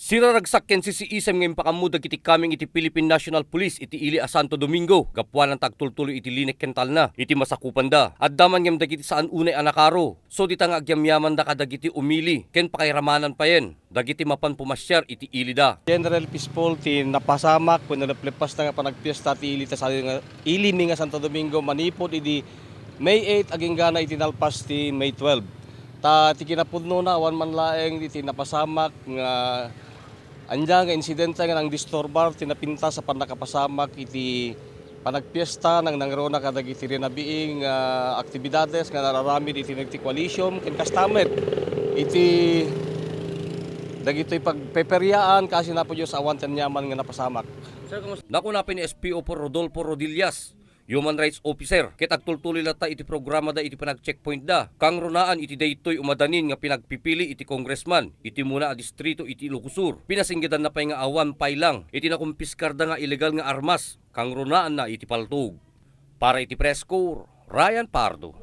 Siraragsak ken si isem ngayon pakamudag iti kaming iti Philippine National Police iti ili a Santo Domingo. Gapuan ng tagtultuloy iti linek kental na. Iti masakupan da. At daman ngem dagiti saan unay anakaro. So di tanga agyamyaman da kadagiti umili. Ken pakairamanan pa yen. Dagiti mapan pumasyar iti ili da. General Peaceful ti napasamak kun nalaplepas na nga panagpiesta ti ili ta sa ili mi nga Santo Domingo manipod idi May 8 aging gana iti nalpas ti May 12. Ta ti kinapudno na awan man laeng iti napasamak nga anja nga insidente nga nang disturbar tinapinta sa panakapasamak iti panagpiesta nang nangrona kadagiti rinabiing aktibidades nga nararamid iti nagti-coalition ken kastamet iti dagitoy pagpeperyaan kasi napo Diyos awan tanyaman nga napasamak. Nakunapin ni SPO por Rodolfo Rodillas, Human Rights Officer, ket agtultuloy lata iti programa da iti panag-checkpoint da. Kang runaan iti daytoy umadanin nga pinagpipili iti congressman, iti muna a distrito iti Ilocosur. Pinasinggitan na pay nga awan paylang, iti nakumpiskar da nga ilegal nga armas, kang runaan na iti paltog. Para iti Press Corps, Ryan Pardo.